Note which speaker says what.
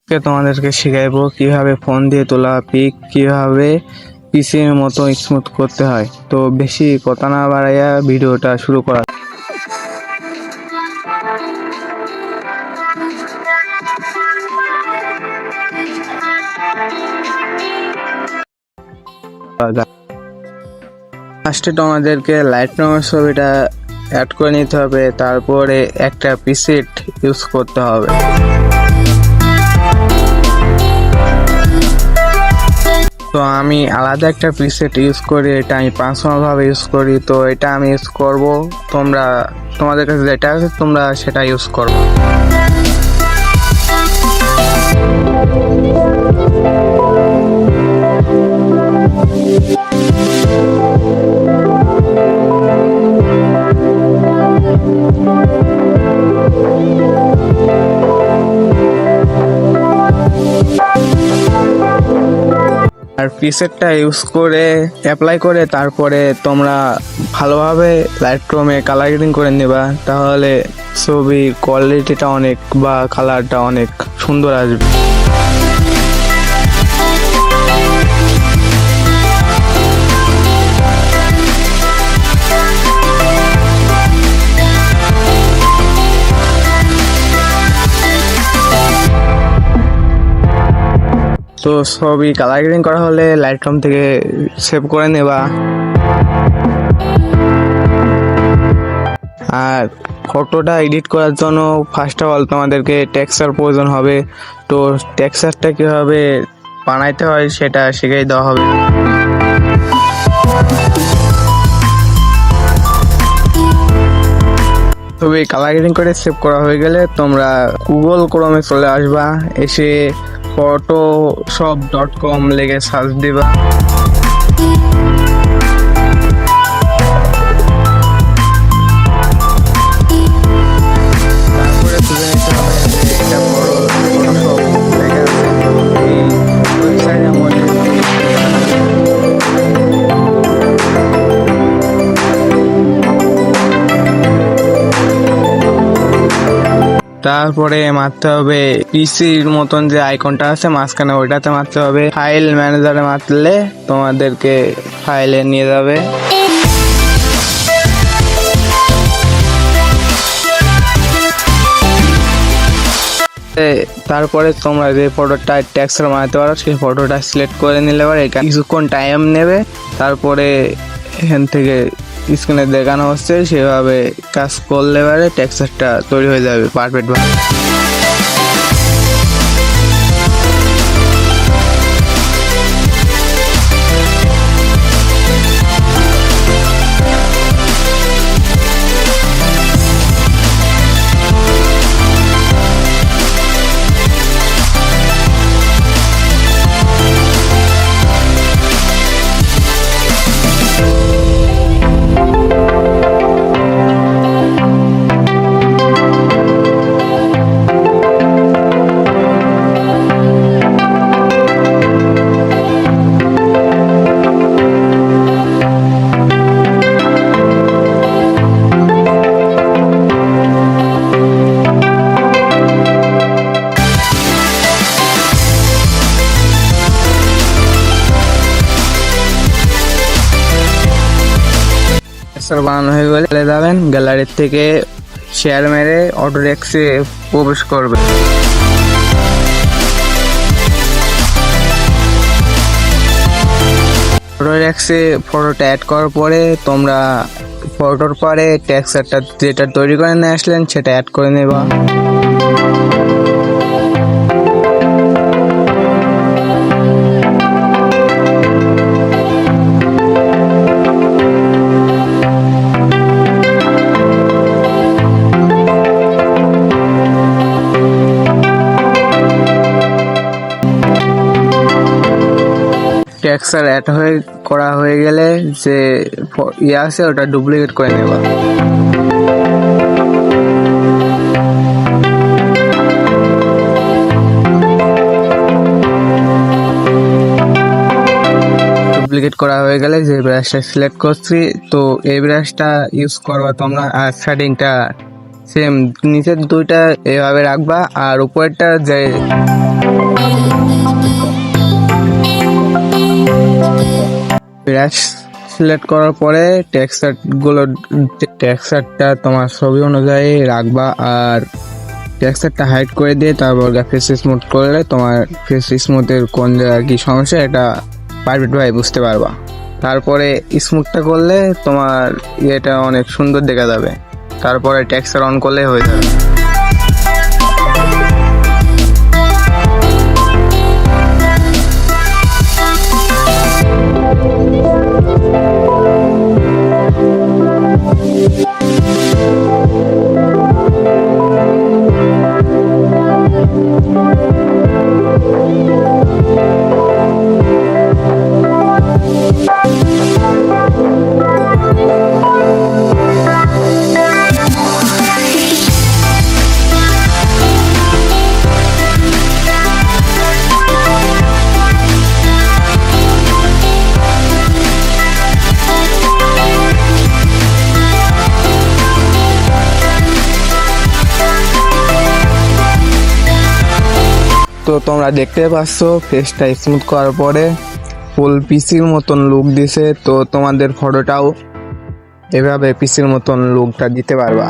Speaker 1: তোমাদেরকে শিখাইবো কিভাবে ফোন দিয়ে তোলা পিক কিভাবে পিসির মতো স্মুথ করতে হয়। তো বেশি কথা না বাড়াইয়া ভিডিওটা শুরু করা যাক। ফার্স্টে তোমাদেরকে লাইটরুমের ছবিটা অ্যাড করে নিতে হবে, তারপরে একটা প্রিসেট ইউজ করতে হবে। তো আমি আলাদা একটা প্রিসেট ইউজ করি, এটা আমি পার্সোনাল ভাবে ইউজ করি। তো এটা আমি ইউজ করব, তোমাদের কাছে যেটা আছে তোমরা সেটা ইউজ করো। আর প্রিসেটটা ইউজ করে অ্যাপ্লাই করে তারপরে তোমরা ভালোভাবে লাইটরুমে কালার গ্রেডিং করে নেবা, তাহলে ছবির কোয়ালিটিটা অনেক বা কালারটা অনেক সুন্দর আসবে। তো ছবি কালার গ্রেডিং করা হলে লাইটরুম থেকে সেভ করে নেবা। আর ফটোটা এডিট করার জন্য ফার্স্ট অফ অল তোমাদেরকে টেক্সচার প্রয়োজন হবে। তো টেক্সচারটা কীভাবে বানাইতে হয় সেটা শিখিয়ে দেওয়া হবে। ছবি কালার গ্রেডিং করে সেভ করা হয়ে গেলে তোমরা গুগল ক্রোমে চলে আসবা, এসে photoshop.com লিখে সার্চ দিবা। তারপরে খুঁজে নিতে হবে এটা Photoshop লেখা আছে এই ওয়েবসাইটের মধ্যে। তারপরে মারতে হবে পিসির মতন যে আইকনটা আছে মাঝখানে, ওইটাতে মারতে হবে। ফাইল ম্যানেজারে মারলে তোমাদেরকে ফাইলে নিয়ে যাবে। তারপরে তোমরা যে ফটোটা টেক্সচার বানাতে পারো সেই ফটোটা সিলেক্ট করে নিলে পরে কিছুক্ষণ টাইম নেবে। তারপরে এখান থেকে স্ক্রিনে দেখানো হচ্ছে সেভাবে কাজ করলে পরে টেক্সচারটা তৈরি হয়ে যাবে পারফেক্ট ভাবে। বানানো হয়ে গেলে যাবেন গ্যালারি থেকে শেয়ার মেরে অটোডেস্কে প্রবেশ করবে। অটোডেস্কে ফটোটা অ্যাড করার পরে তোমরা ফটোর পরে টেক্সচারটা যেটা তৈরি করে নিয়ে আসলেন সেটা অ্যাড করে নেবা। টেক্সচার অ্যাড করা হয়ে গেলে যে আছে ওটা ডুপ্লিকেট করে নেবা। ডুপ্লিকেট করা হয়ে গেলে যে ব্রাশটা সিলেক্ট করছি তো এই ব্রাশটা ইউজ করবা তোমরা। আর শেডিংটা সেম নিচের দুইটা এভাবে রাখবা আর উপরেরটা যে ব্রাশ সিলেক্ট করার পরে টেক্সচারটা তোমার ছবি অনুযায়ী রাখবা, আর টেক্সচারটা হাইড করে দিয়ে তারপর ফেস স্মুথ করলে তোমার ফেস স্মুথের কোন জায়গায় কি সমস্যা এটা পারফেক্ট ভাবে বুঝতে পারবা। তারপরে স্মুথটা করলে তোমার এটা অনেক সুন্দর দেখা যাবে। তারপরে টেক্সচার অন করলে হয়ে যাবে। তো তোমরা দেখতে পাচ্ছ ফেসটা স্মুথ করার পরে ফুল পিসির মতন লুক দিছে। তো তোমাদের ফটোটাও এভাবে পিসির মতন লুকটা দিতে পারবা।